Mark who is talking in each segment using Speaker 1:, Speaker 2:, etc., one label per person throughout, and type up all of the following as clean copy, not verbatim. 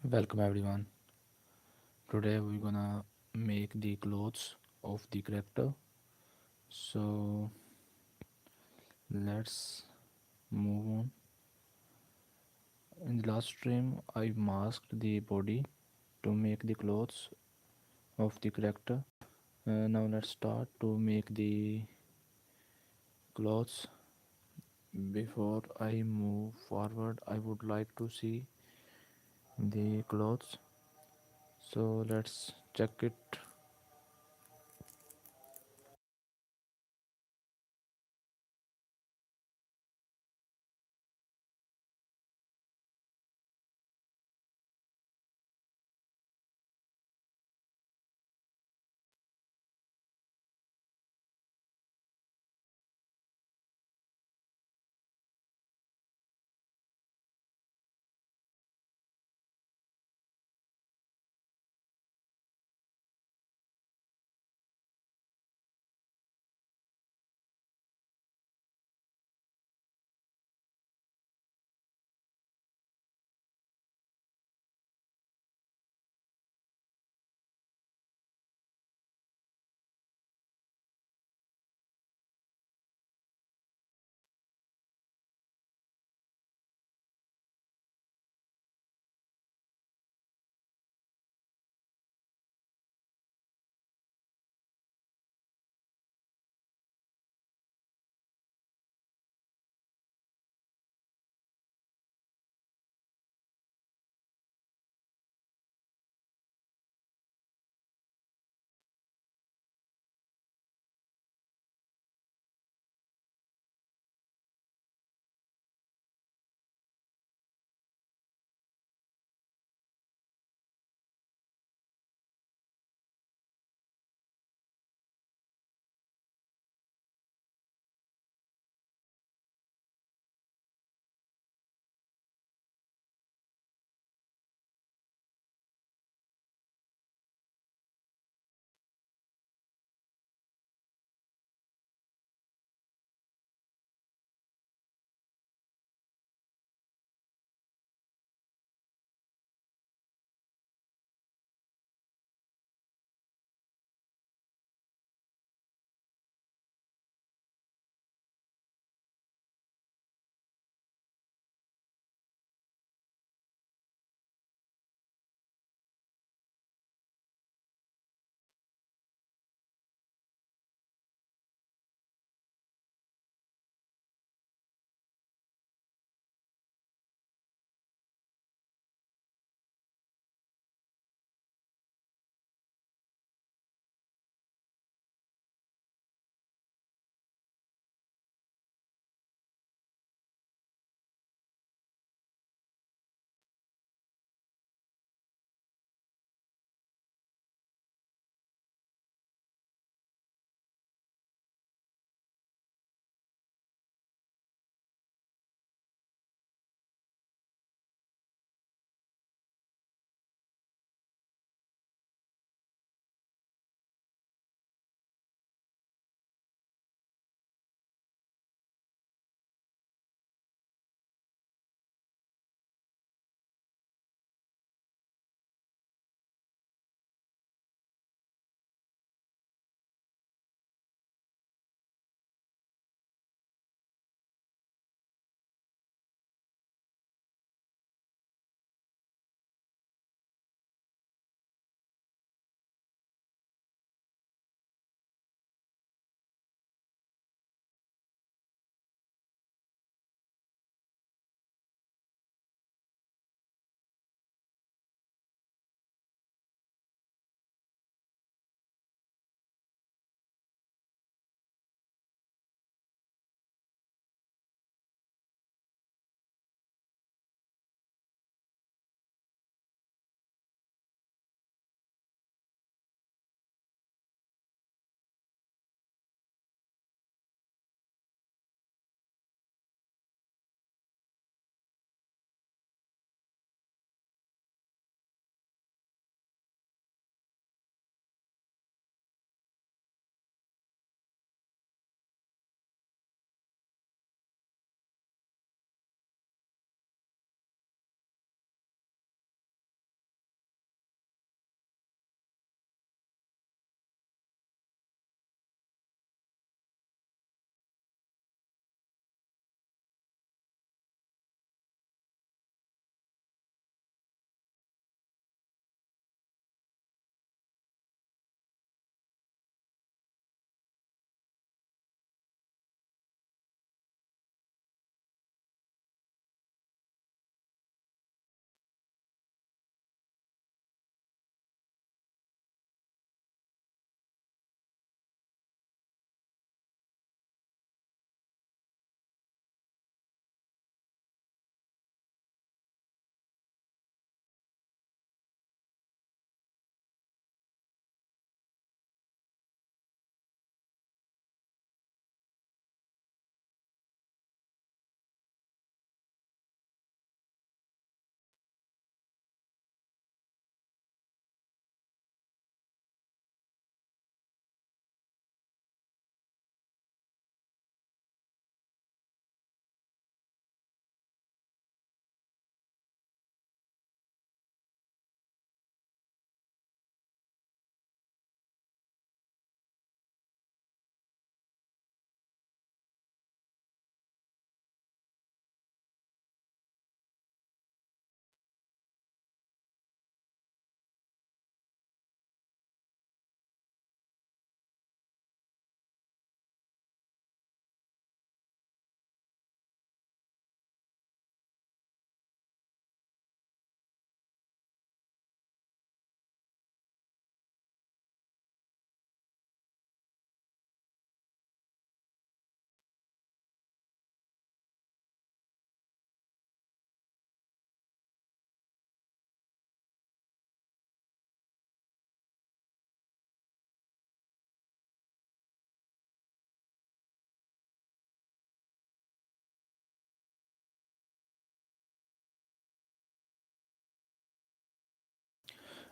Speaker 1: Welcome everyone. Today we're gonna make the clothes of the character. So let's move on. In the last stream, I masked the body to make the clothes of the character. Now let's start to make the clothes. Before I move forward, I would like to see the clothes. So let's check it.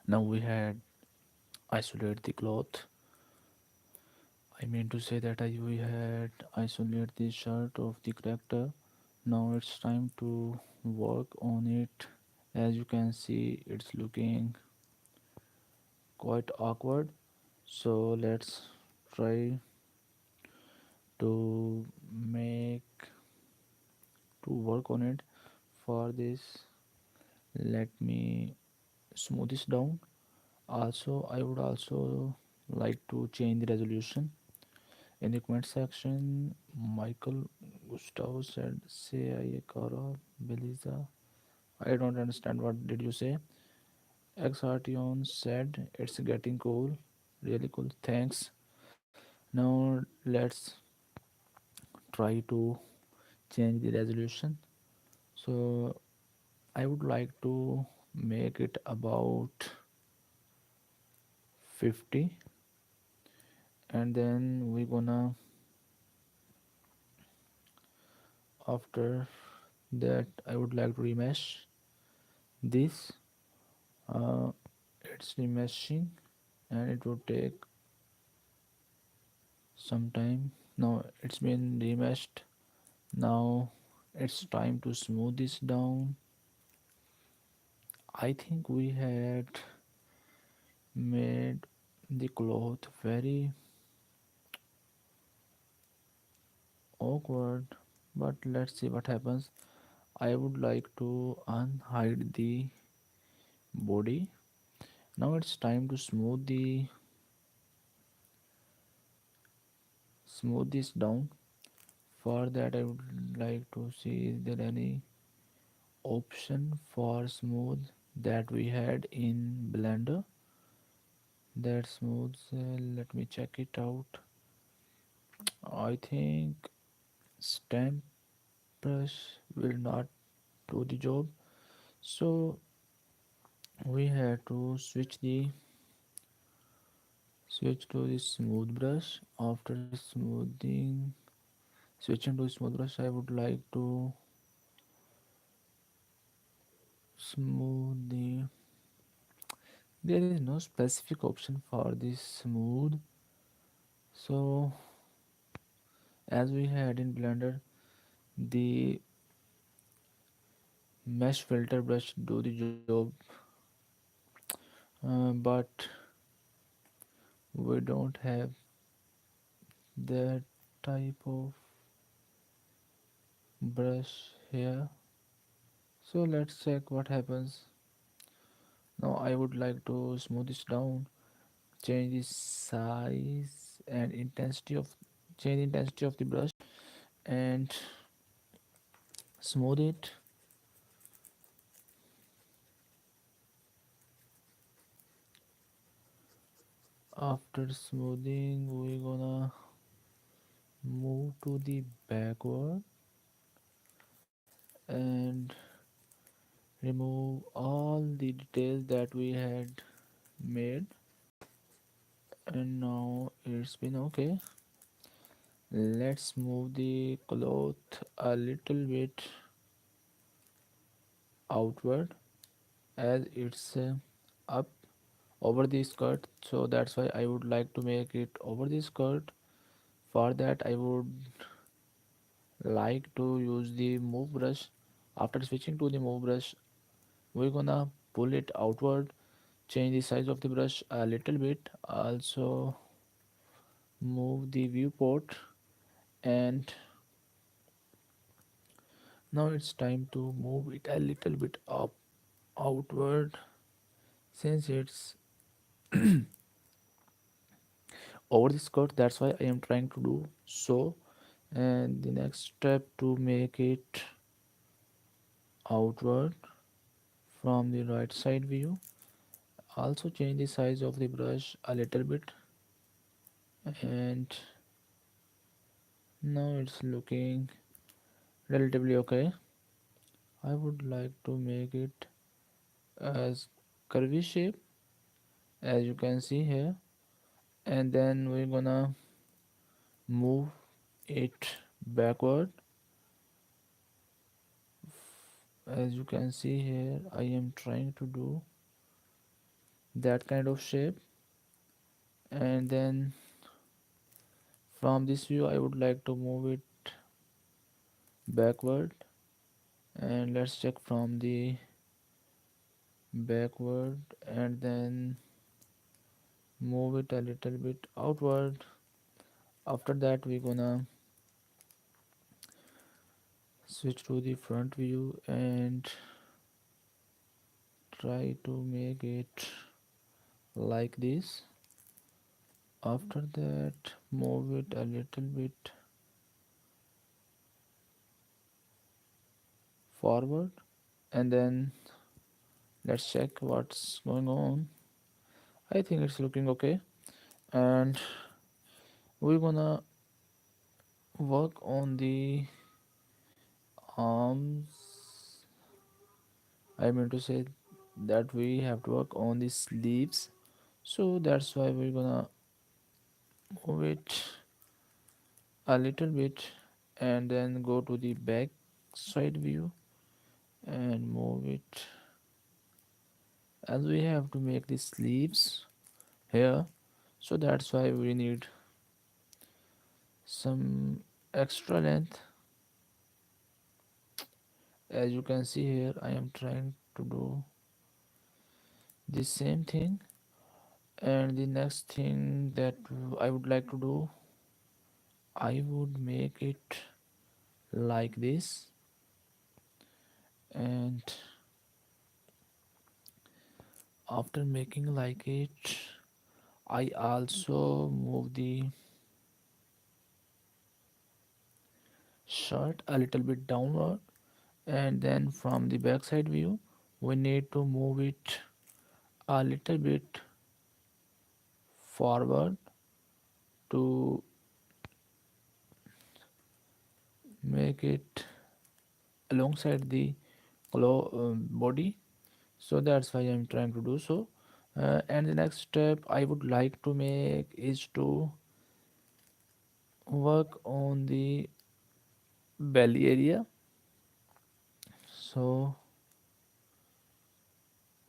Speaker 1: Now we had isolate the cloth. I mean to say that we had isolate the shirt of the character. Now it's time to work on it. As you can see, it's looking quite awkward. So let's try to make to work on it. For this, let me smooth this down. Also, I would also like to change the resolution. In the comment section, Michael Gustavo said, "Say Ayakara Beliza." I don't understand what did you say. Exartion said, "It's getting cool, really cool. Thanks." Now let's try to change the resolution. So I would like to make it about 50, and then we're gonna after that I would like to remesh this. uh, it's remeshing and it would take some time. Now it's been remeshed. Now it's time to smooth this down. I think we had made the cloth very awkward, but let's see what happens. I would like to unhide the body. Now it's time to smooth this down. For that I would like to see is there any option for smooth that we had in Blender that smooths. Let me check it out. I think stamp brush will not do the job, so we had to switch to the smooth brush. After switching to smooth brush, I would like to smooth the there is no specific option for this smooth. So as we had in Blender, the mesh filter brush do the job, but we don't have that type of brush here. So let's check what happens. Now I would like to smooth this down, change the size and intensity of change the intensity of the brush and smooth it. After smoothing, we're gonna move to the backward and remove all the details that we had made, and now it's been okay. Let's move the cloth a little bit outward as it's up over the skirt, so that's why I would like to make it over the skirt. For that I would like to use the move brush. After switching to the move brush, we're gonna pull it outward, change the size of the brush a little bit, also move the viewport, and now it's time to move it a little bit up outward since it's over the skirt. That's why I am trying to do so. And the next step to make it outward from the right side view, also change the size of the brush a little bit, and now it's looking relatively okay. I would like to make it as curvy shape as you can see here, and then we're gonna move it backward. As you can see here, I am trying to do that kind of shape. And then from this view I would like to move it backward, and let's check from the backward, and then move it a little bit outward. After that we're gonna switch to the front view and try to make it like this. After that move it a little bit forward, and then let's check what's going on. I think it's looking okay, and we're gonna work on the arms. I mean to say that we have to work on the sleeves, so that's why we're gonna move it a little bit and then go to the back side view and move it, as we have to make the sleeves here, so that's why we need some extra length. As you can see here, I am trying to do the same thing. And the next thing that I would like to do, I would make it like this. And after making like it, I also move the shirt a little bit downward, and then from the backside view we need to move it a little bit forward to make it alongside the body. So that's why I'm trying to do so. And the next step I would like to make is to work on the belly area. So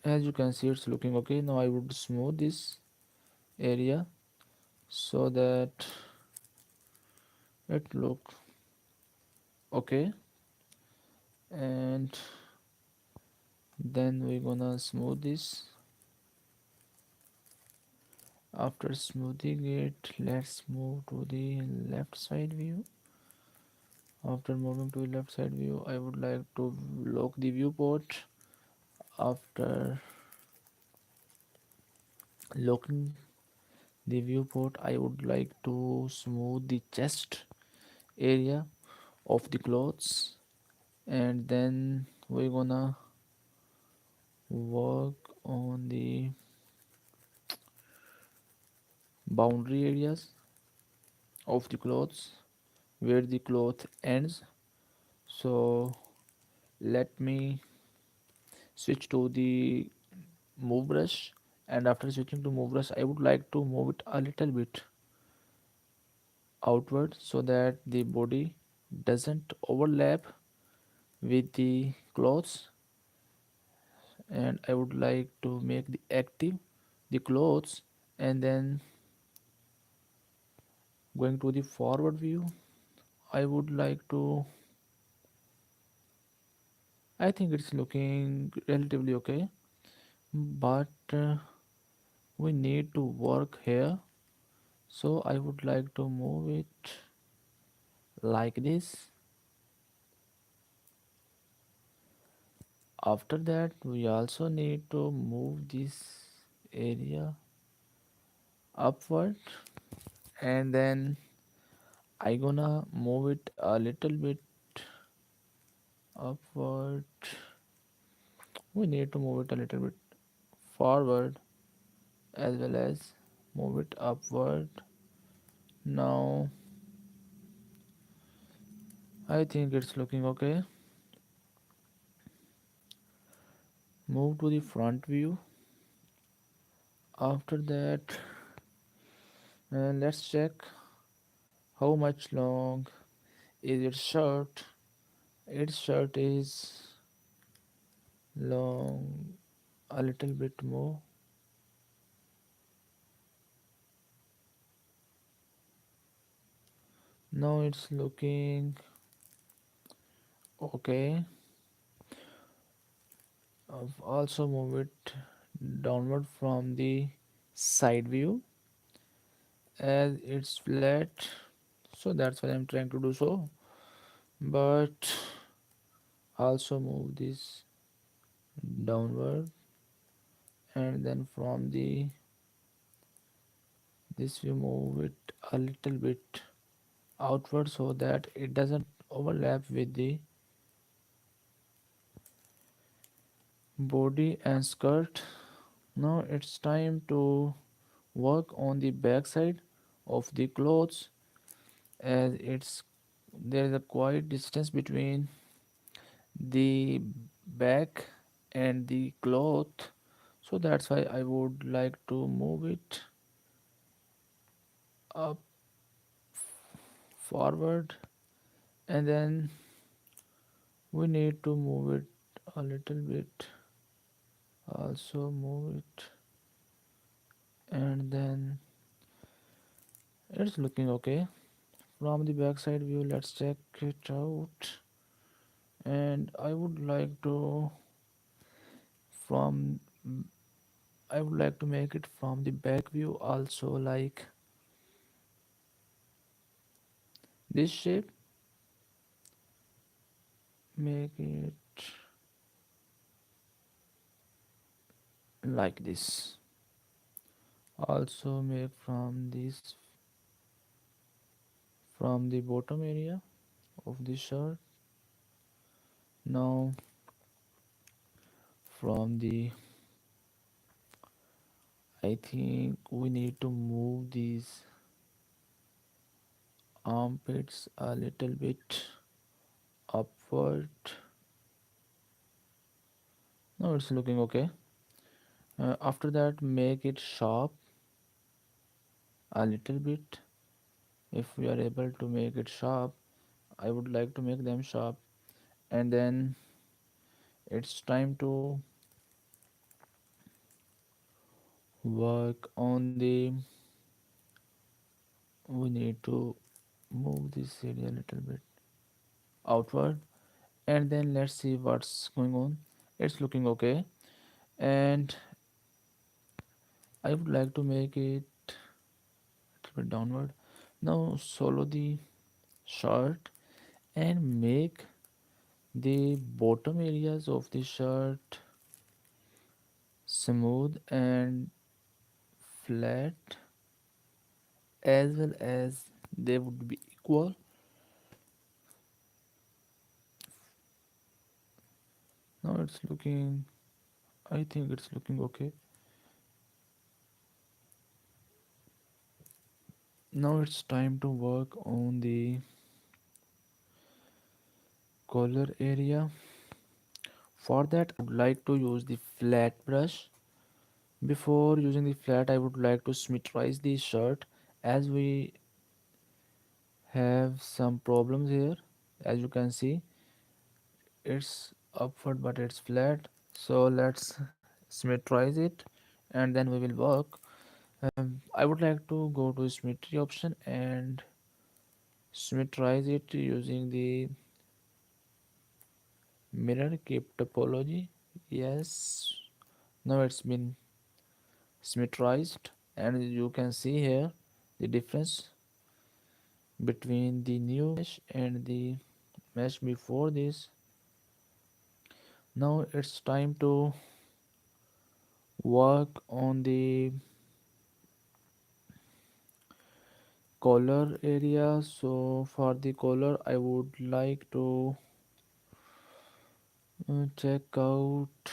Speaker 1: as you can see, it's looking okay. Now I would smooth this area so that it look okay. And then we're gonna smooth this. After smoothing it, let's move to the left side view. After moving to the left side view, I would like to lock the viewport. After locking the viewport, I would like to smooth the chest area of the clothes, and then we're gonna work on the boundary areas of the clothes where the cloth ends. So let me switch to the move brush, and after switching to move brush I would like to move it a little bit outward so that the body doesn't overlap with the clothes. And I would like to make the active the clothes, and then going to the forward view I would like to, I think it's looking relatively okay, but we need to work here, so I would like to move it like this. After that we also need to move this area upward, and then I gonna move it a little bit upward. We need to move it a little bit forward as well as move it upward. Now I think it's looking okay. Move to the front view. After that let's check how much long is its shirt. Its shirt is long a little bit more. Now it's looking okay. Also move it downward from the side view as it's flat, so that's why I'm trying to do so. But also move this downward, and then from the this we move it a little bit outward so that it doesn't overlap with the body and skirt. Now it's time to work on the back side of the clothes, as it's there is a quite distance between the back and the cloth, so that's why I would like to move it up forward, and then we need to move it a little bit, also move it, and then it's looking okay. From the backside view, let's check it out. And from I would like to make it from the back view also, like this shape. Make it like this. Also make from the bottom area of the shirt. Now from the I think we need to move these armpits a little bit upward. Now it's looking okay. After that, make it sharp a little bit. If we are able to make it sharp, I would like to make them sharp. And then it's time to work on the we need to move this area a little bit outward, and then let's see what's going on. It's looking okay, and I would like to make it a little bit downward. Now solo the shirt and make the bottom areas of the shirt smooth and flat, as well as they would be equal. Now it's looking, I think it's looking okay. Now it's time to work on the collar area. For that, I would like to use the flat brush. Before using the flat, I would like to symmetrize the shirt, as we have some problems here. As you can see, it's upward but it's flat. So let's symmetrize it, and then we will work. I would like to go to symmetry option and symmetrize it using the mirror keep topology. Yes, now it's been symmetrized, and you can see here the difference between the new mesh and the mesh before this. Now it's time to work on the collar area. So for the collar, I would like to check out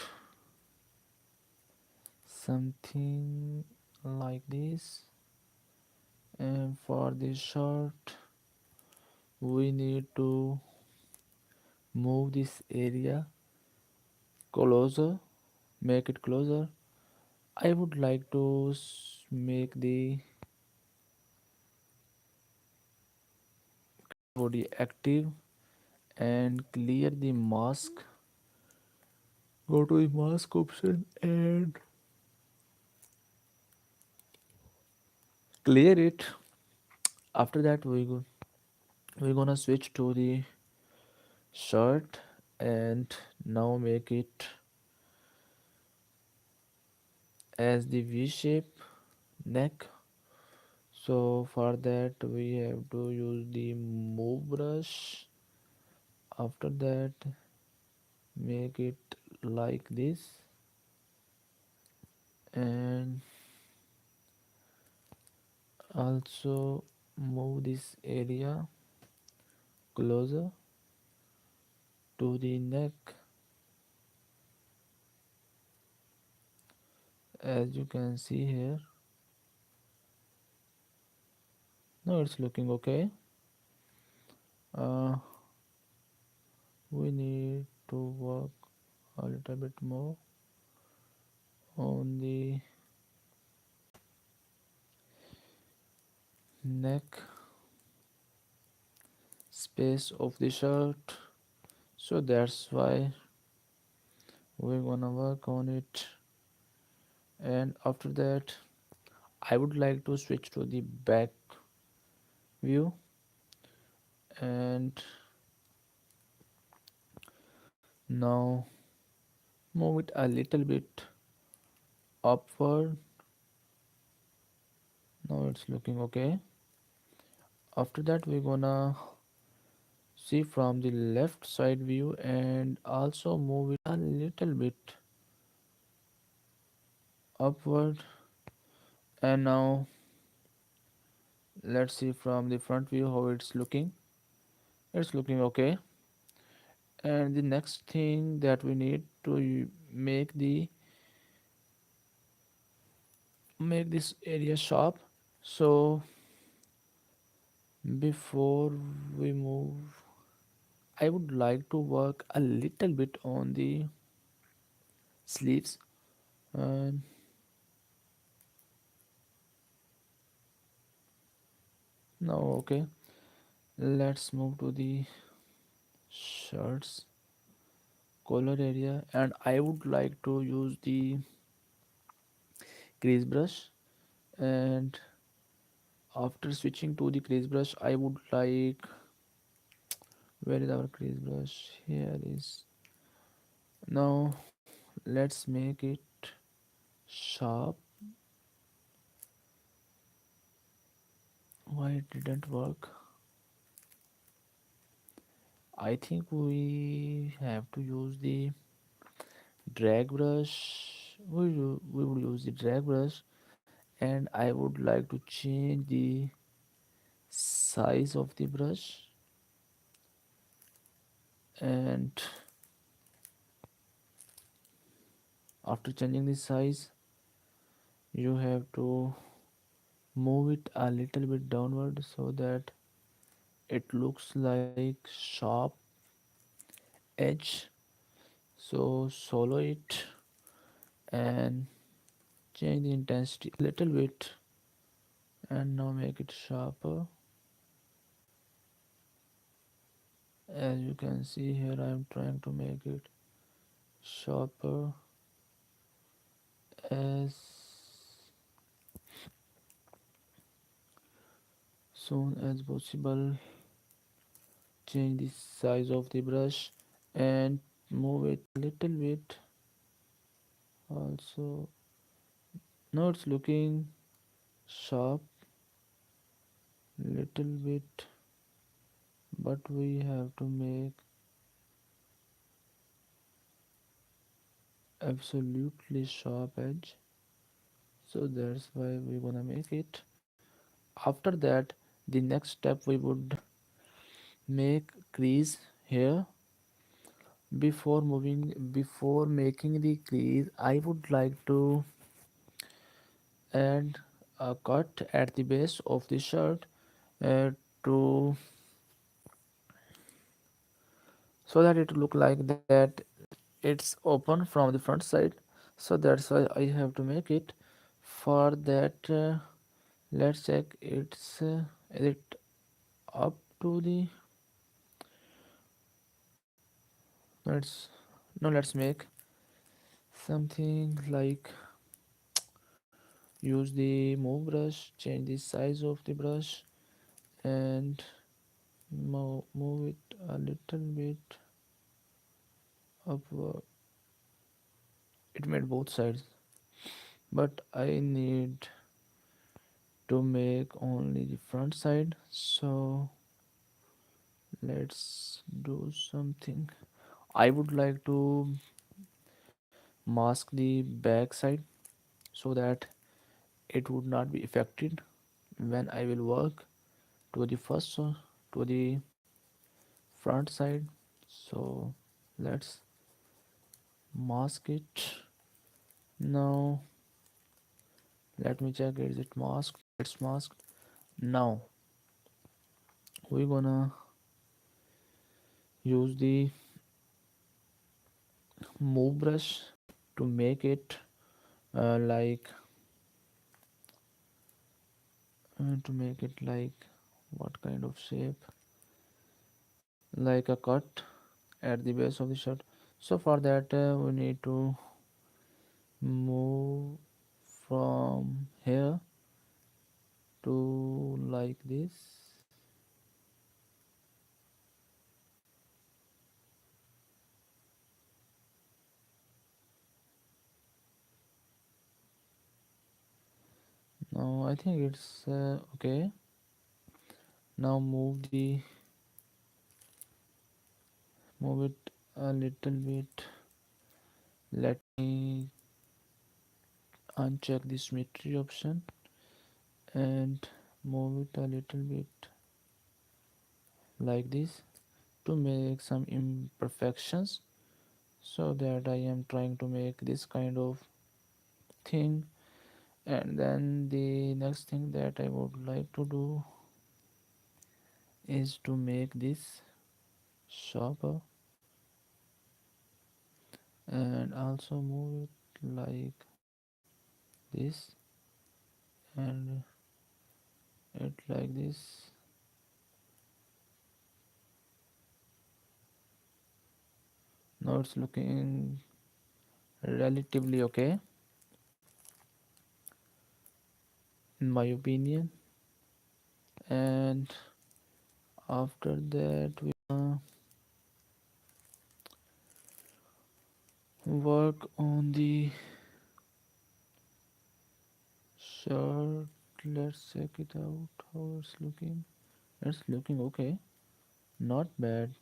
Speaker 1: something like this. And for this shirt, we need to move this area closer, make it closer. I would like to make the body active and clear the mask. Go to the mask option and clear it. After that, we go. we're gonna switch to the shirt and now make it as the V shape neck. So for that we have to use the move brush. After that, make it like this and also move this area closer to the neck. As you can see here, now it's looking okay. uh, we need to work a little bit more on the neck space of the shirt, so that's why we're gonna work on it. And after that, I would like to switch to the back view and now move it a little bit upward. Now it's looking okay. After that, we're gonna see from the left side view and also move it a little bit upward. And now let's see from the front view how it's looking. It's looking okay. And the next thing that we need to make this area sharp. So before we move, I would like to work a little bit on the sleeves. And now okay, let's move to the shirts collar area, and I would like to use the crease brush. And after switching to the crease brush, I would like, where is our crease brush? Here is. Now let's make it sharp. Why it didn't work? I think we have to use the drag brush. We would use the drag brush, and I would like to change the size of the brush. And after changing the size, you have to move it a little bit downward so that it looks like sharp edge. So solo it and change the intensity a little bit, and now make it sharper. As you can see here, I am trying to make it sharper as soon as possible. Change the size of the brush and move it a little bit also. Now it's looking sharp little bit, but we have to make absolutely sharp edge, so that's why we're gonna make it. After that, the next step, we would make crease here. Before making the crease, I would like to add a cut at the base of the shirt, uh, to so that it look like that it's open from the front side. So that's why I have to make it. For that, let's check is it up to the. Let's now let's make something like, use the move brush, change the size of the brush, and Move it a little bit upward. It made both sides, but I need to make only the front side, so let's do something. I would like to mask the back side so that it would not be affected when I will work to the to the front side. So let's mask it. Now let me check, is it masked? It's masked. Now we're gonna use the move brush to make it like what kind of shape, like a cut at the base of the shirt. So for that we need to move from here to like this. Now I think it's okay. Now move it a little bit. Let me uncheck the symmetry option and move it a little bit like this to make some imperfections, so that I am trying to make this kind of thing. And then the next thing that I would like to do is to make this sharper and also move it like this and it like this. Now it's looking relatively okay in my opinion. And after that we work on the shirt. Let's check it out how it's looking. It's looking okay, not bad.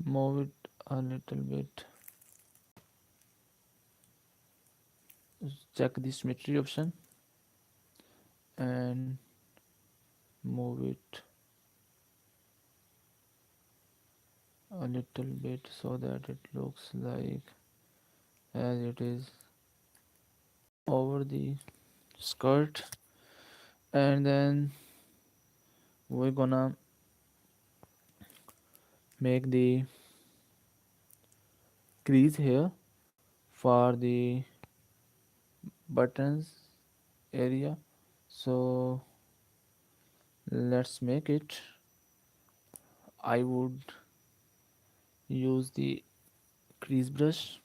Speaker 1: Move it a little bit. Check the symmetry option and move it a little bit so that it looks like as it is over the skirt. And then we're gonna make the crease here for the buttons area. So let's make it. I would use the crease brush,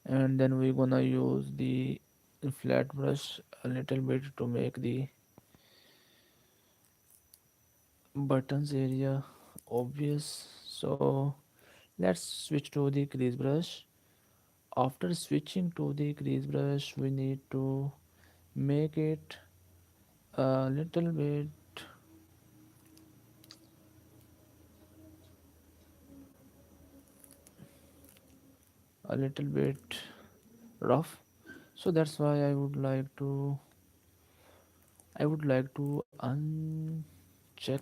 Speaker 1: and then we're gonna use the flat brush a little bit to make the buttons area obvious. So let's switch to the crease brush. After switching to the crease brush we need to make it a little bit a little bit rough. So that's why I would like to uncheck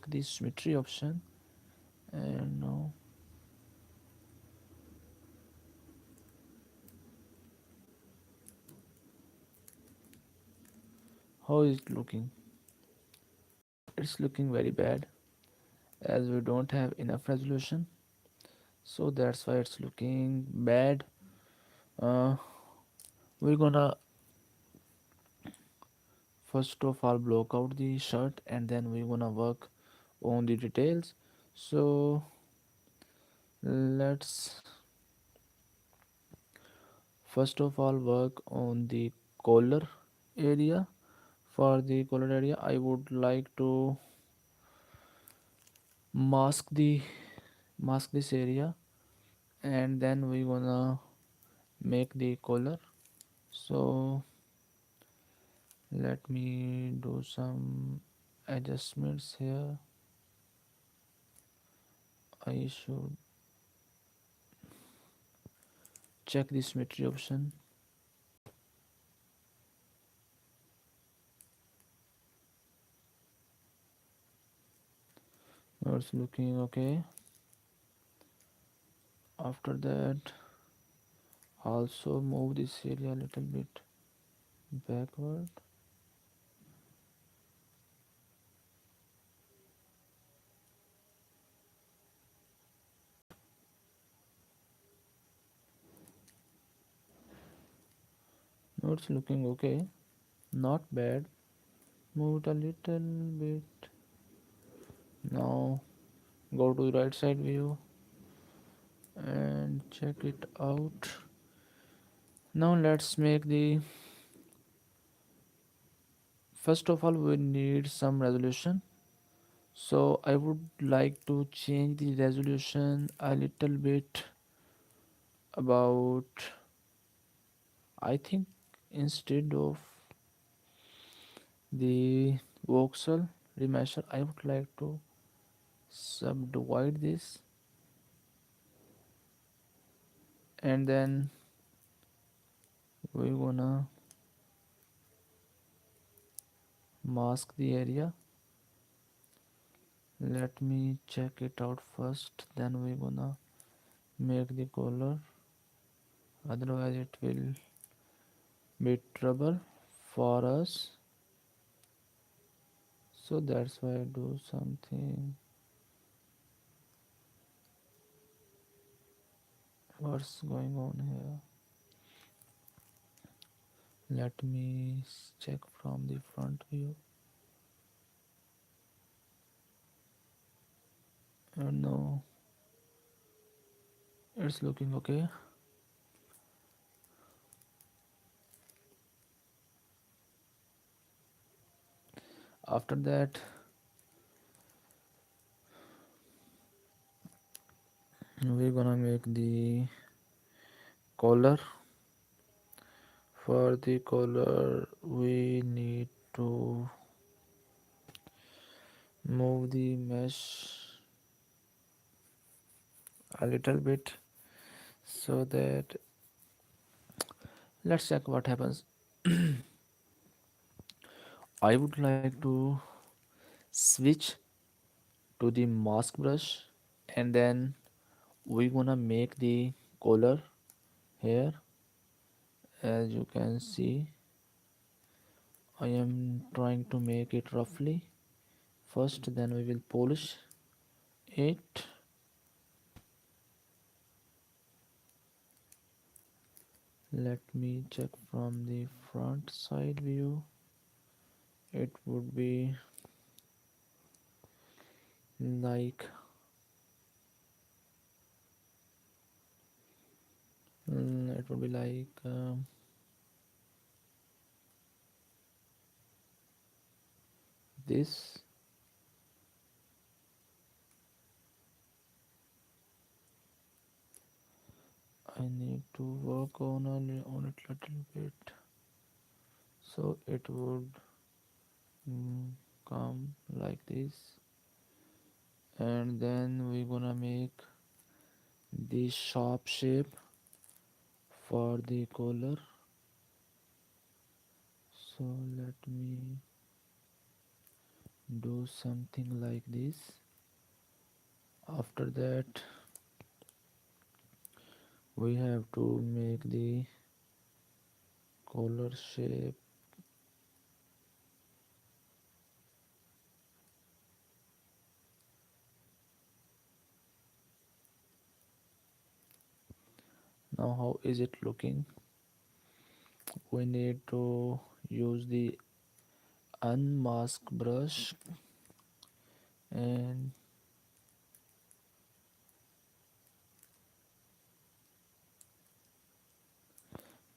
Speaker 1: the symmetry option. And now how is it looking? It's looking very bad as we don't have enough resolution, so that's why it's looking bad. uh, we're gonna first of all block out the shirt and then we're gonna work on the details. So let's first of all work on the collar area. For the colored area, I would like to mask the mask this area, and then we gonna make the color. So let me do some adjustments here. I should check the symmetry option. Now it's looking okay. After that, also move this area a little bit backward. Now it's looking okay, not bad. Move it a little bit. Now go to the right side view and check it out. Now let's make the, first of all we need some resolution. So I would like to change the resolution a little bit, about, I think, instead of the voxel remeasure, I would like to subdivide this, and then we're gonna mask the area. Let me check it out first, then we're gonna make the color, otherwise it will be trouble for us. So that's why I do something. What's going on here? Let me check from the front view. No, it's looking okay. After that, we're gonna make the collar. For the collar, we need to move the mesh a little bit, so that, let's check what happens. I would like to switch to the mask brush, and then we're gonna make the collar here. As you can see, I am trying to make it roughly first, then we will polish it. Let me check from the front side view. It would be like, it would be like this. I need to work on it little bit, so it would come like this, and then we're gonna make the sharp shape for the collar. So let me do something like this. After that, we have to make the collar shape. Now how is it looking? We need to use the unmask brush and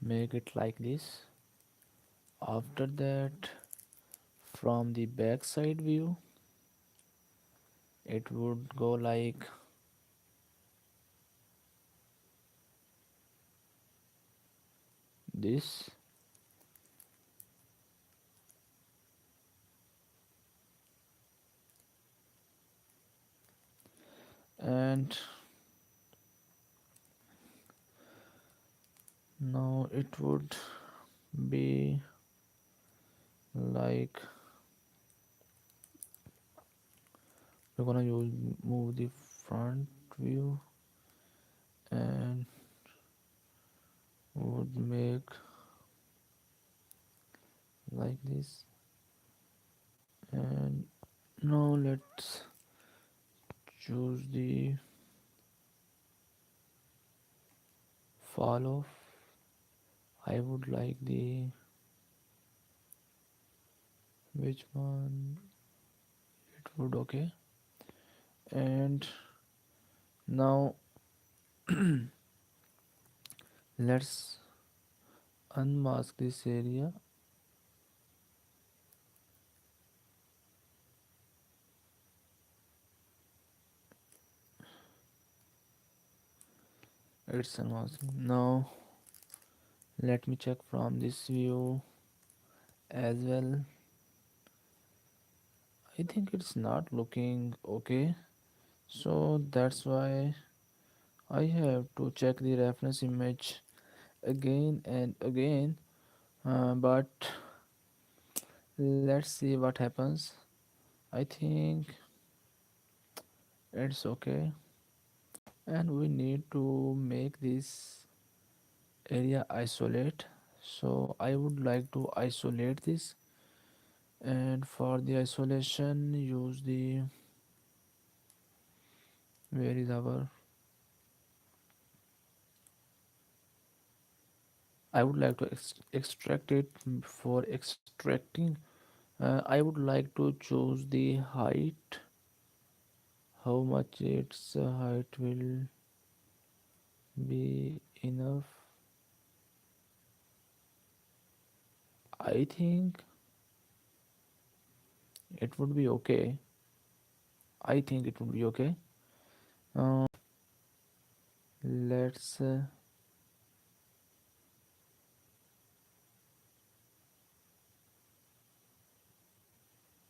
Speaker 1: make it like this. After that, from the back side view, it would go like this. And now it would be like, we're gonna use move the front view and would make like this. And now let's choose the fall off. I would like the, which one it would, okay. And now let's unmask this area. It's unmasking. Now let me check from this view as well. I think it's not looking okay, so that's why I have to check the reference image again and again. But let's see what happens. I think it's okay, and we need to make this area isolate. So I would like to isolate this, and for the isolation use the, where is our, I would like to extract it. For extracting, I would like to choose the height, how much its height will be enough. I think it would be okay. I think it would be okay. Let's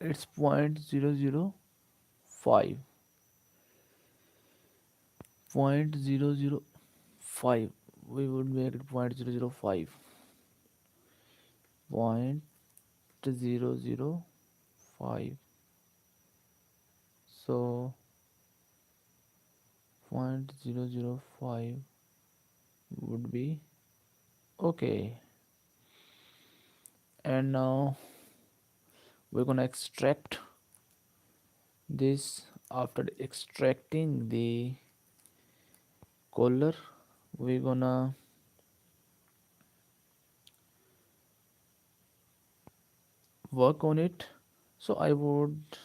Speaker 1: it's 0.005, 0.005. We would make it 0.005, 0.005. So 0.005 would be okay. And now we're gonna extract this. After extracting the color, we're gonna work on it. So I would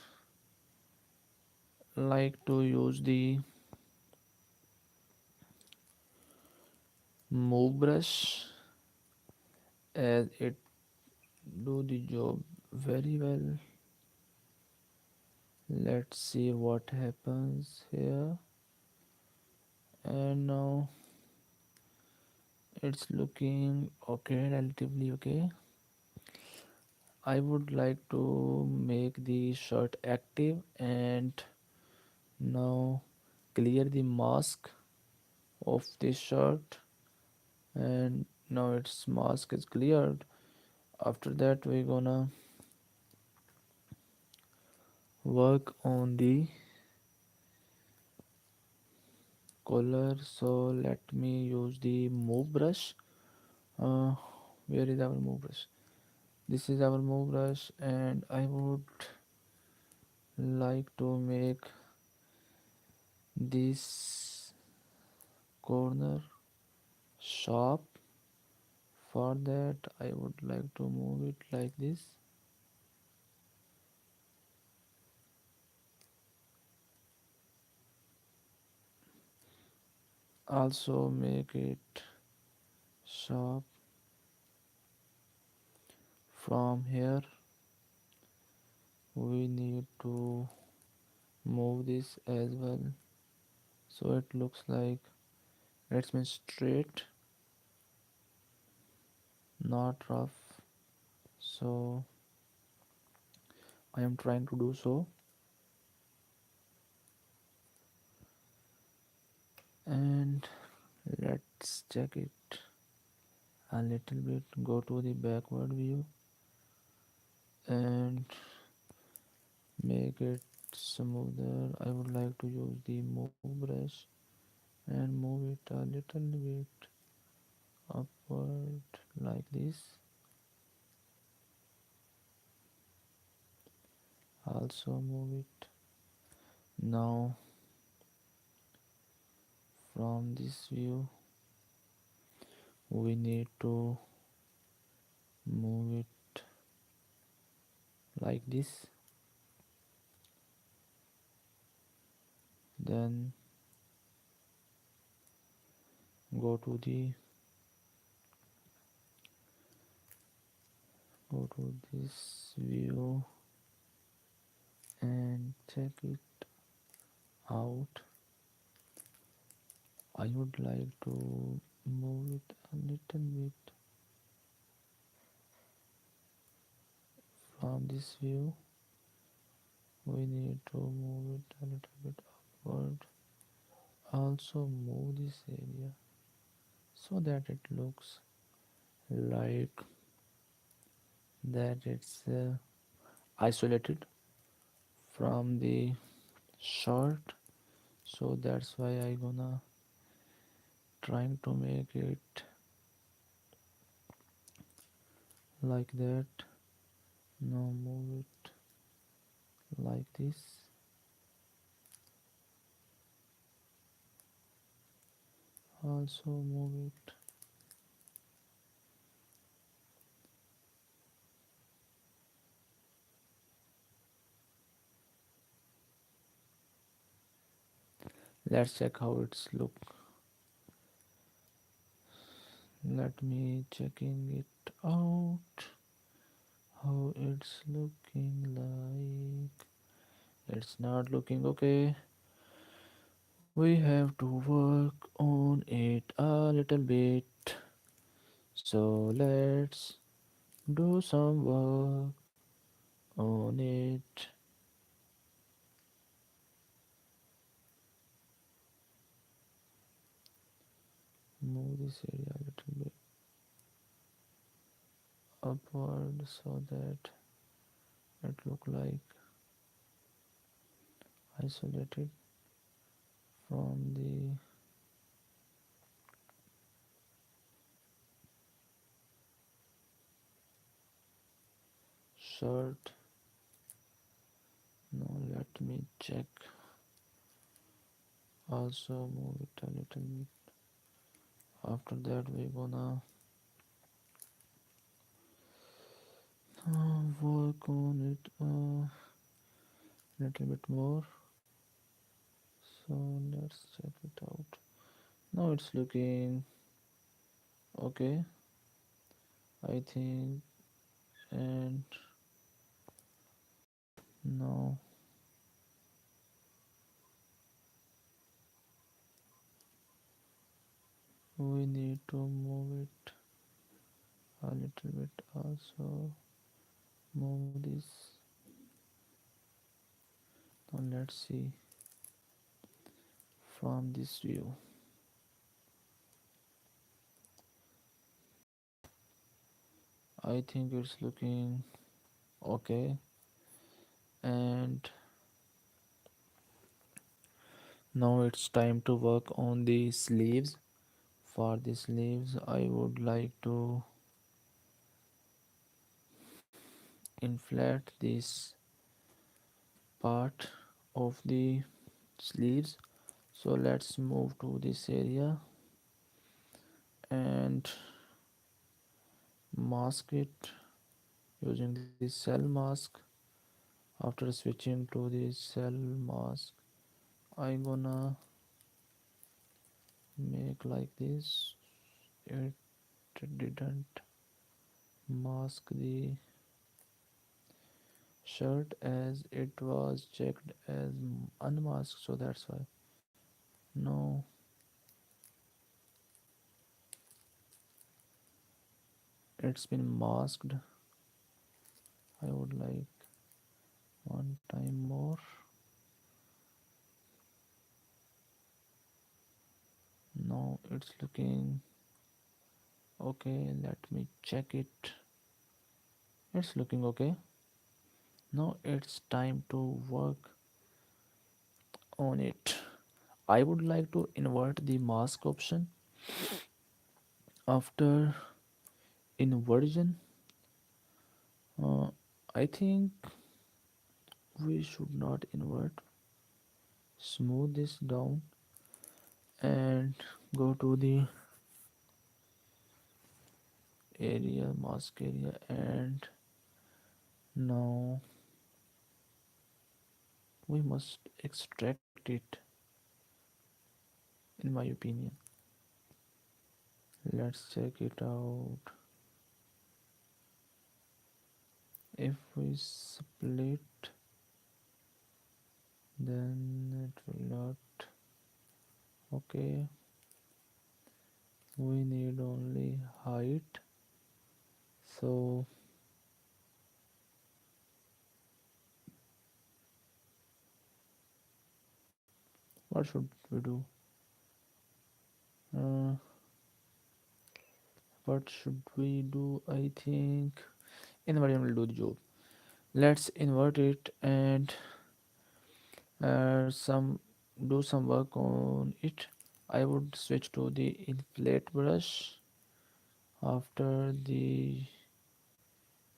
Speaker 1: like to use the move brush, as it do the job very well. Let's see what happens here. And now it's looking okay, relatively okay. I would like to make the shirt active, and now clear the mask of this shirt, and now its mask is cleared. After that we're gonna work on the color. So let me use the move brush. uh, where is our move brush? This is our move brush, and I would like to make this corner sharp. For that I would like to move it like this. Also make it sharp From here we need to move this as well, so it looks like it's been straight, not rough. So I am trying to do so, and let's check it a little bit. Go to the backward view and make it smoother. I would like to use the move brush and move it a little bit upward like this. Also move it. Now from this view we need to move it like this. Then go to the go to this view and check it out. I would like to move it a little bit from this view. We need to move it a little bit upward. Also move this area so that it looks like that it's isolated from the shirt. So that's why I gonna trying to make it like that. Now move it like this. Also move it. Let's check how it's look. Let me checking it out. How it's looking like. It's not looking okay. We have to work on it a little bit. So let's do some work on it. Move this area a little bit upward so that it look like isolated from the shirt. Now let me check. Also move it a little bit. After that we gonna work on it a little bit more. So let's check it out. Now it's looking okay, I think. And now we need to move it a little bit. Also move this. Now let's see from this view. I think it's looking okay. And now it's time to work on the sleeves. For the sleeves I would like to inflate this part of the sleeves. So let's move to this area and mask it using the cell mask. After switching to the cell mask, I gonna make like this. It didn't mask the shirt as it was checked as unmasked, so that's why. No, it's been masked. I would like one time more. Now it's looking okay. Let me check it. It's looking okay. Now it's time to work on it. I would like to invert the mask option. After inversion, uh, I think we should not invert. Smooth this down and go to the area, mask area, and now we must extract it, in my opinion. Let's check it out. If we split, then it will not. Okay, we need only height. So what should we do? Uh, what should we do? I think invert will do the job. Let's invert it and some do some work on it. I would switch to the inflate brush. After the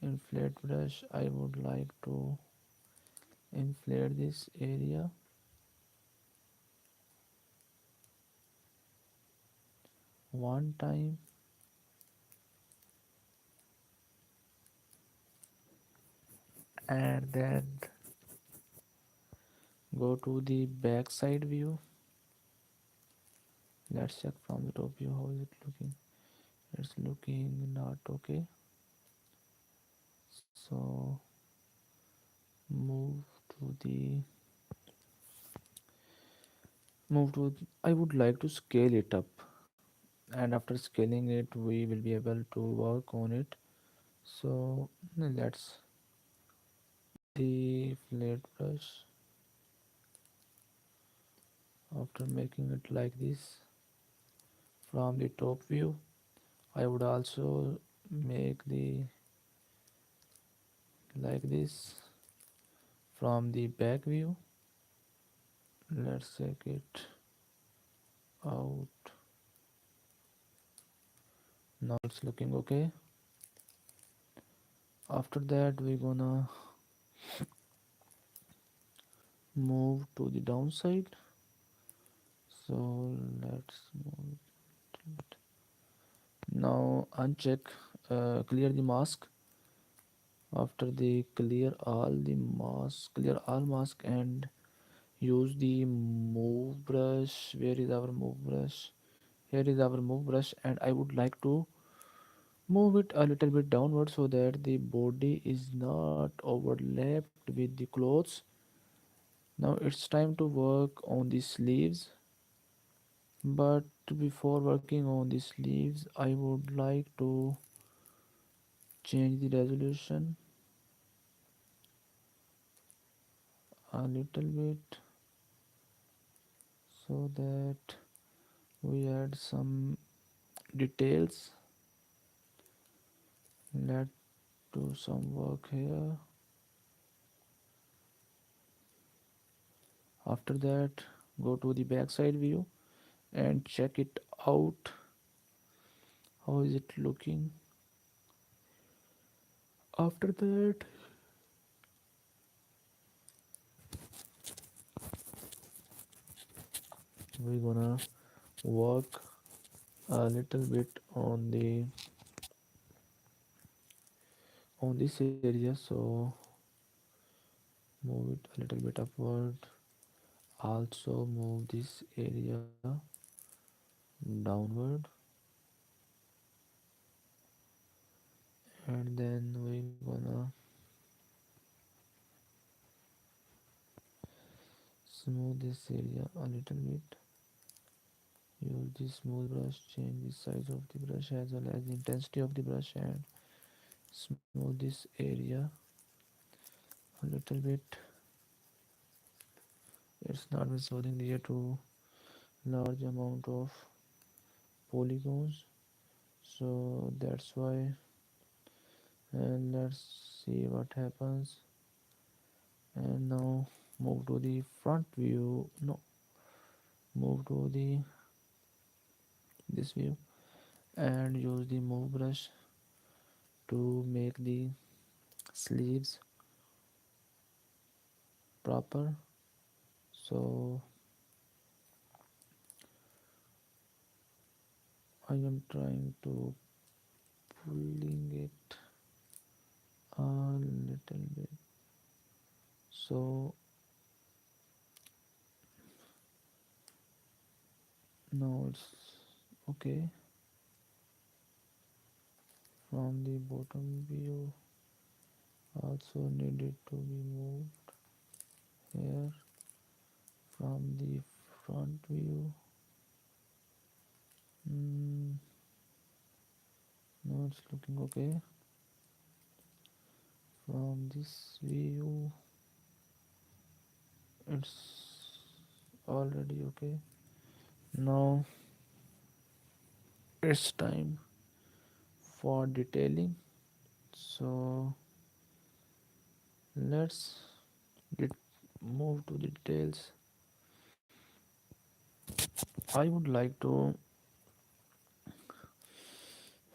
Speaker 1: inflate brush, I would like to inflate this area one time, and then go to the back side view. Let's check from the top view how is it looking. It's looking not okay. So move to the move to I would like to scale it up, and after scaling it we will be able to work on it. So let's the flat brush. After making it like this from the top view, I would also make the like this from the back view. Let's check it out. Now it's looking okay. After that we're gonna move to the downside. So let's move it. Now uncheck clear the mask. After the clear all mask and use the move brush. Where is our move brush? Here is our move brush, and I would like to move it a little bit downward so that the body is not overlapped with the clothes. Now it's time to work on the sleeves, but before working on the sleeves I would like to change the resolution a little bit so that we add some details. Let's do some work here. After that go to the backside view and check it out. How is it looking? After that we're gonna work a little bit on this area, so move it a little bit upward. Also move this area downward, and then we're gonna Smooth this area a little bit. Use the smooth brush, change the size of the brush as well as the intensity of the brush, and smooth this area a little bit. It's not been smoothing due to large amount of polygons, so that's why. And let's see what happens. And now move to the front view. No, move to the this view and use the move brush to make the sleeves proper. So I am trying to pulling it a little bit. So now it's okay. From the bottom view also needed to be moved here. From the front view, mm, now it's looking okay. From this view, it's already okay. Now it's time for detailing. So let's move to the details. I would like to,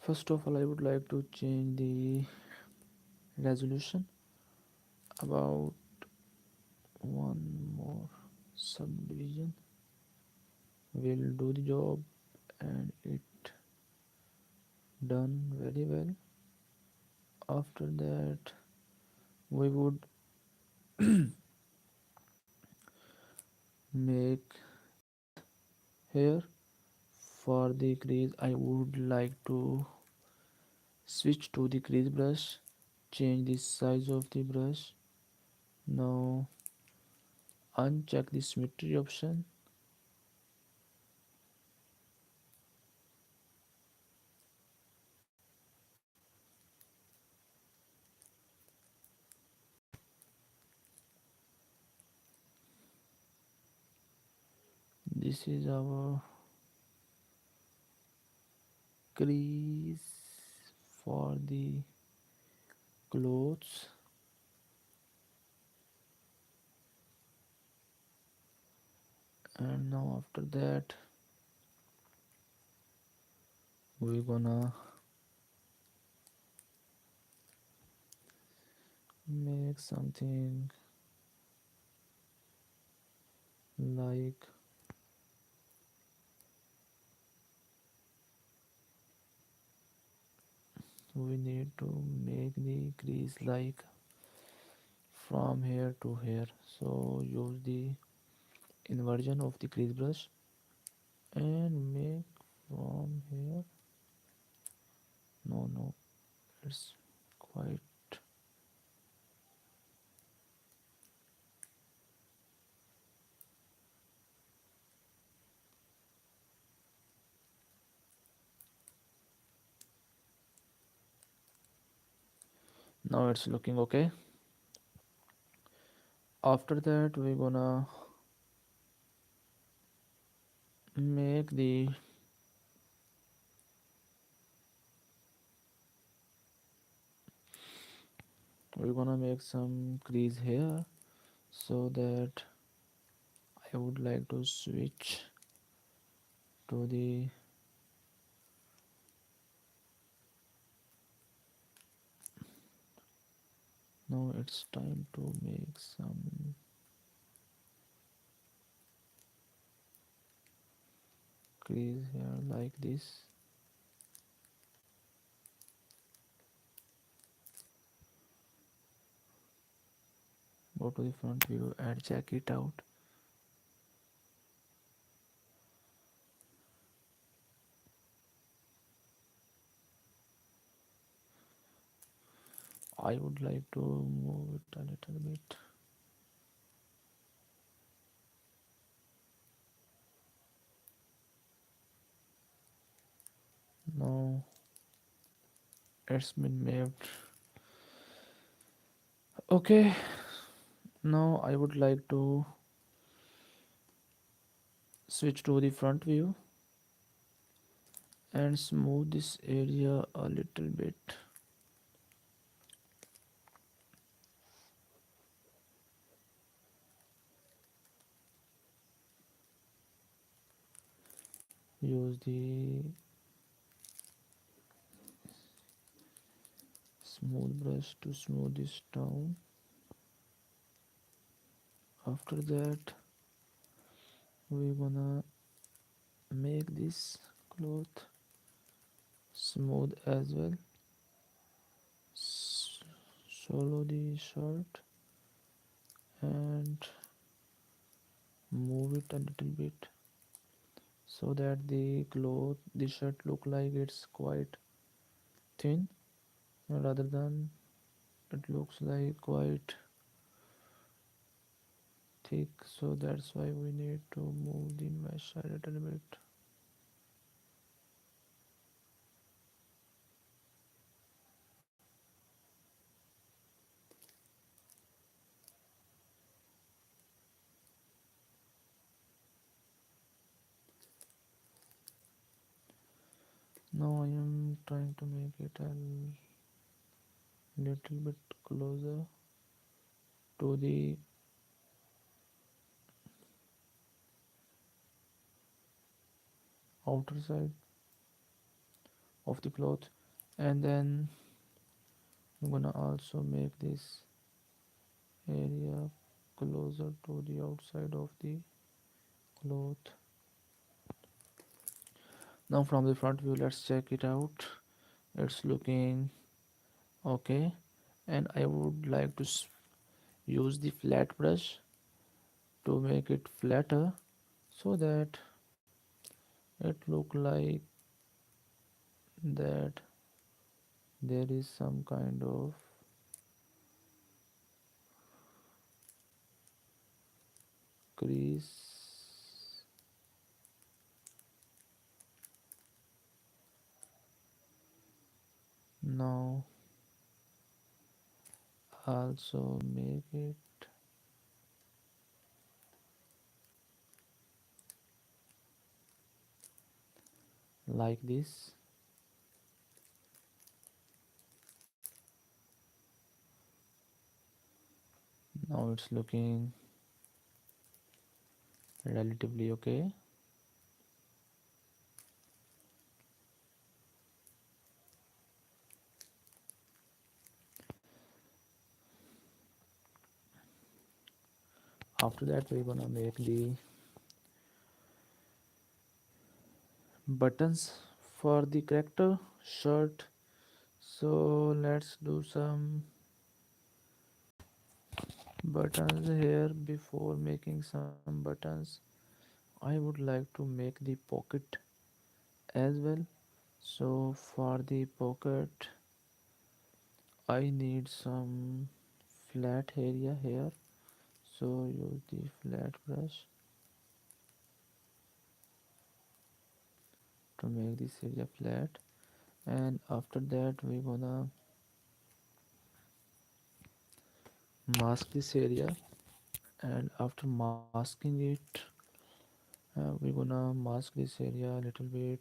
Speaker 1: first of all, I would like to change the resolution about one more subdivision will do the job, and it done very well. After that, we would make here. For the crease, I would like to switch to the crease brush, change the size of the brush. Now uncheck the symmetry option. This is our crease for the clothes. And now after that, we're gonna make something like we need to make the crease like from here to here. So use the inversion of the crease brush and make from here. No, it's quite. Now it's looking okay. After that, make the we're gonna make some crease here, so that I would like to switch to the now it's time to make some crease here like this. Go to the front view and check it out. I would like to move it a little bit. Now it's been made. Okay, now I would like to switch to the front view and smooth this area a little bit. Use the smooth brush to smooth this down. After that, we're gonna make this cloth smooth as well. Solo the shirt and move it a little bit so that the shirt look like it's quite thin rather than it looks like quite thick, so that's why we need to move the mesh a little bit. Now I am trying to make it a little bit closer to the outer side of the cloth, and then I'm gonna also make this area closer to the outside of the cloth. Now from the front view, let's check it out. It's looking okay, and I would like to use the flat brush to make it flatter so that it look like that there is some kind of crease. Now also make it like this. Now it's looking relatively okay. After that, we're gonna make the buttons for the character shirt. So let's do some buttons here. Before making some buttons, I would like to make the pocket as well. So for the pocket, I need some flat area here. So use the flat brush to make this area flat, and after that we're gonna mask this area, and after masking it, we're gonna mask this area a little bit.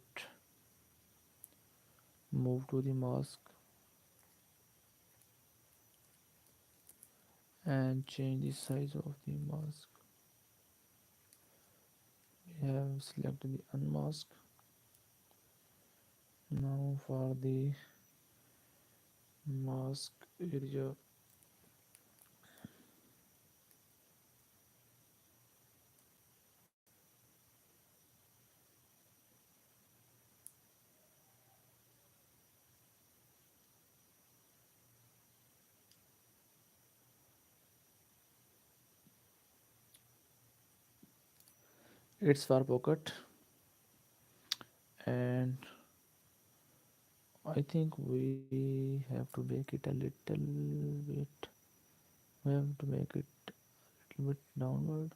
Speaker 1: Move to the mask and change the size of the mask. We have selected the unmask. Now for the mask area, it's for pocket, and I think we have to make it a little bit. We have to make it a little bit downward.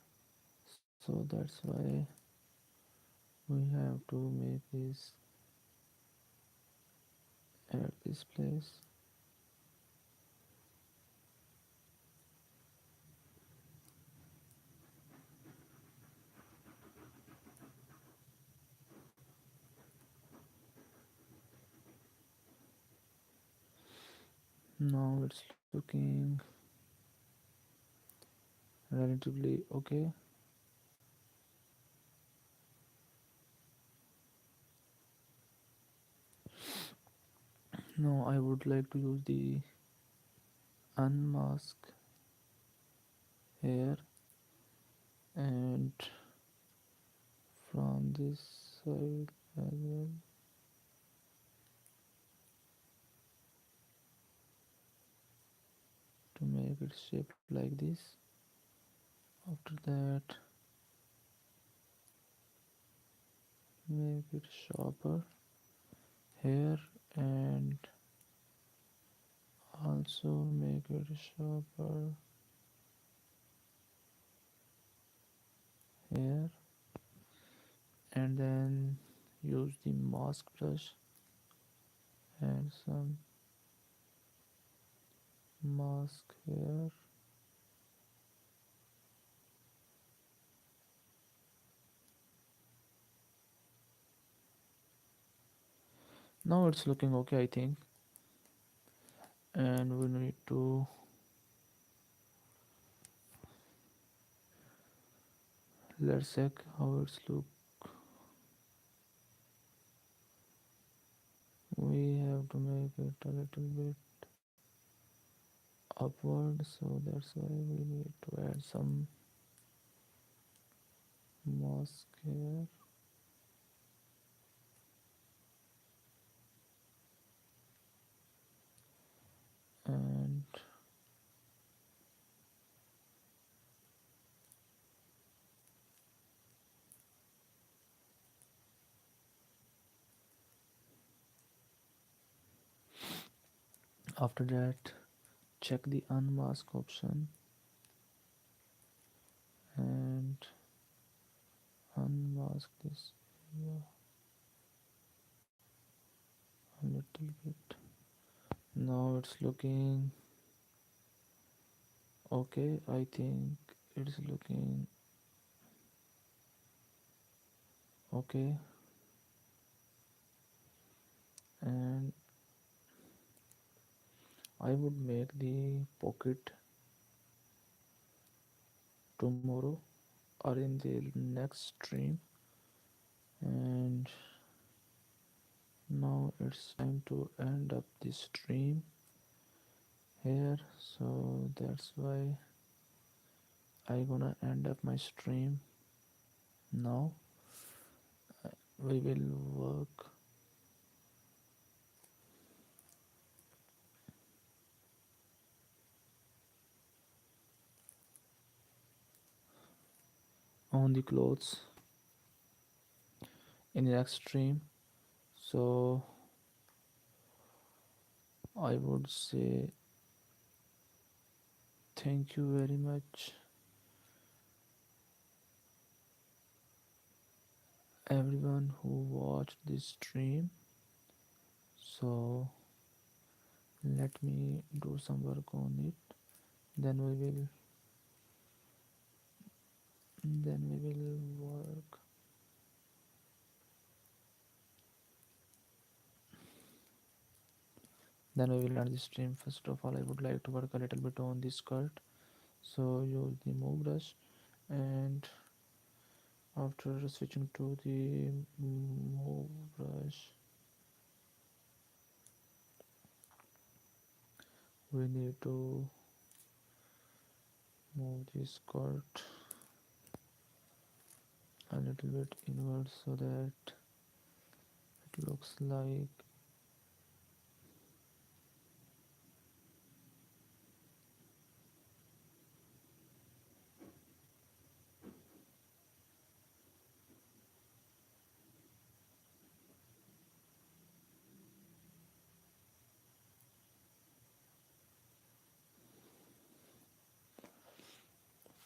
Speaker 1: So that's why we have to make this at this place. Now it's looking relatively okay. Now I would like to use the unmask here, and from this side as well, to make it shape like this. After that, make it sharper here, and also make it sharper here, and then use the mask brush and some mask here. Now it's looking okay, I think, and we need to, let's check how it's look. We have to make it a little bit upward, so that's why we need to add some mask here. And after that, check the unmask option and unmask this area a little bit. Now it's looking okay, I think it's looking okay. And I would make the pocket tomorrow or in the next stream. And now it's time to end up this stream here, so that's why I gonna end up my stream now. We will work on the clothes in the next stream. So I would say thank you very much, everyone who watched this stream. So let me do some work on it, then we will work. Then we will end the stream. First of all, I would like to work a little bit on the skirt, so use the move brush, and after switching to the move brush, we need to move the skirt a little bit inward so that it looks like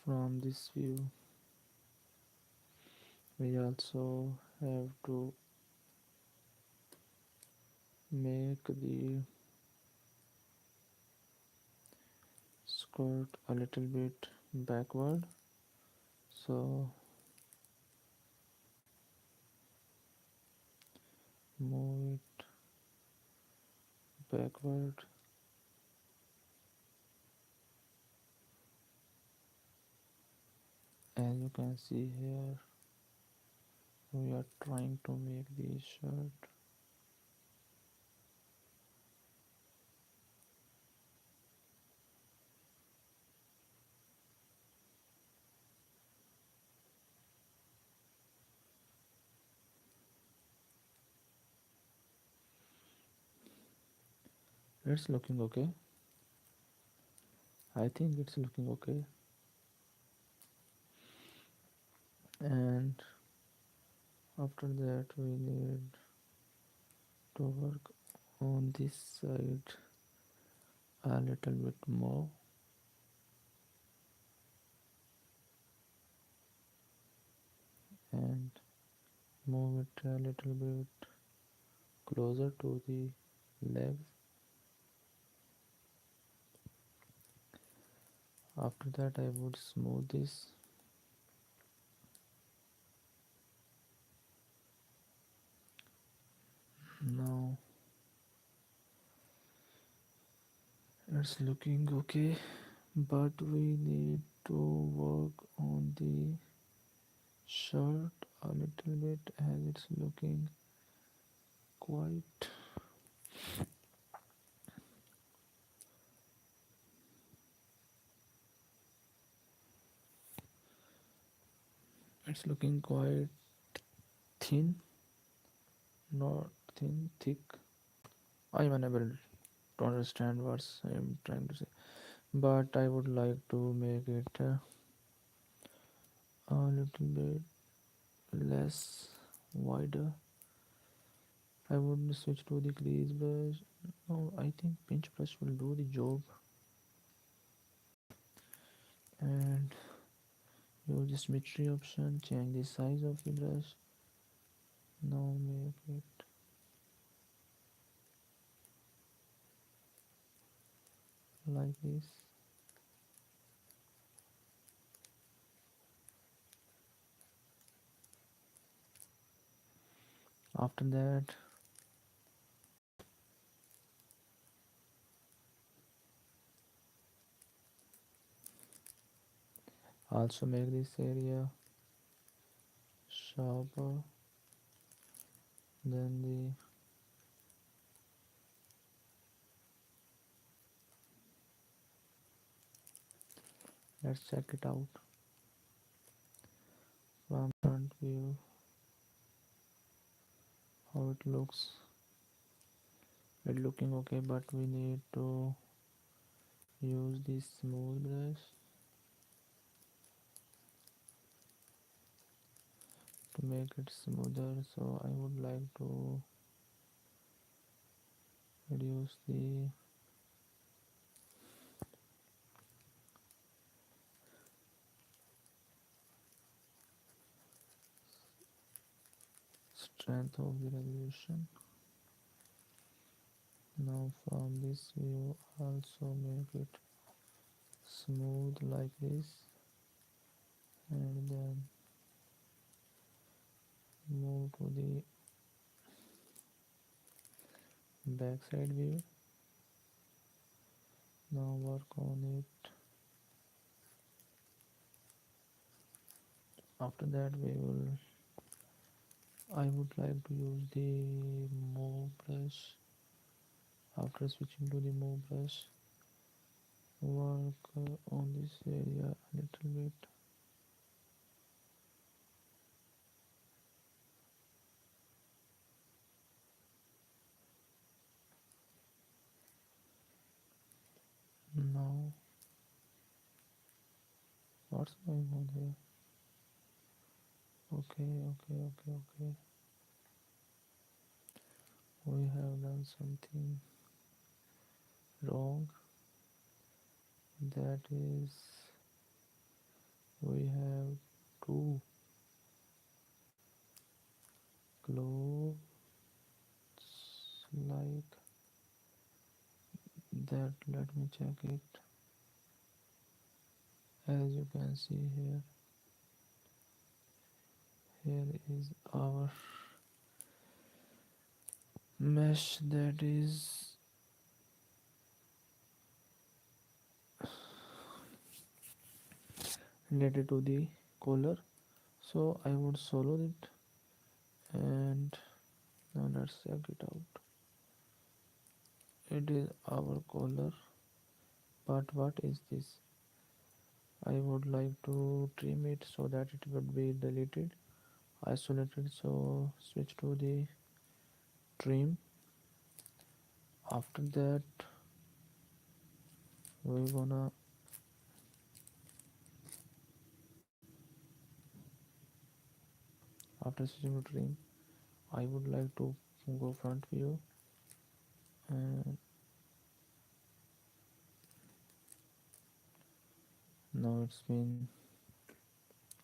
Speaker 1: from this view. We also have to make the skirt a little bit backward. So move it backward. As you can see here, we are trying to make the shirt. It's looking okay. I think it's looking okay. And after that we need to work on this side a little bit more, and move it a little bit closer to the legs. After that I would smooth this. Now it's looking okay, but we need to work on the shirt a little bit as it's looking quite it's looking quite thin, not thin, thick. I am unable to understand what I am trying to say, but I would like to make it a little bit less wider. I would switch to the crease brush. No, I think pinch brush will do the job, and use the symmetry option, change the size of the brush. Now make it like this. After that, also make this area sharper than the let's check it out from front view how it looks. It's looking okay, but we need to use this smooth brush to make it smoother. So I would like to reduce the strength of the resolution. Now from this view also make it smooth like this, and then move to the backside view. Now work on it. After that I would like to use the move brush. After switching to the move brush, work on this area a little bit. Now what's going on here? Okay. We have done something wrong. That is, we have two clothes like that, let me check it. As you can see here, here is our mesh that is related to the collar. So I would solo it, and now let's check it out. It is our collar, but what is this? I would like to trim it so that it would be deleted, isolated. So switch to the trim. After that, we're gonna after switching to trim, I would like to go front view, and now it's been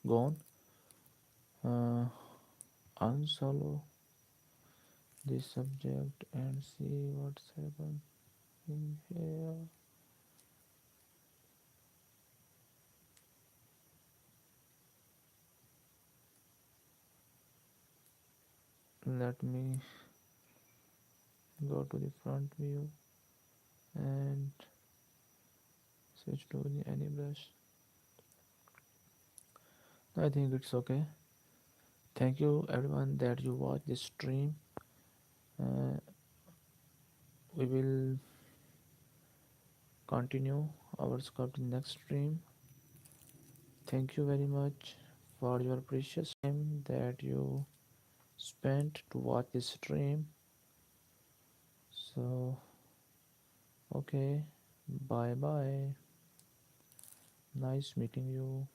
Speaker 1: gone. uh, Unsolo the subject and see what's happened in here. Let me go to the front view and switch to the any brush. I think it's okay. Thank you everyone that you watch this stream. uh, we will continue our sculpting next stream. Thank you very much for your precious time that you spent to watch this stream. So okay, bye bye, nice meeting you.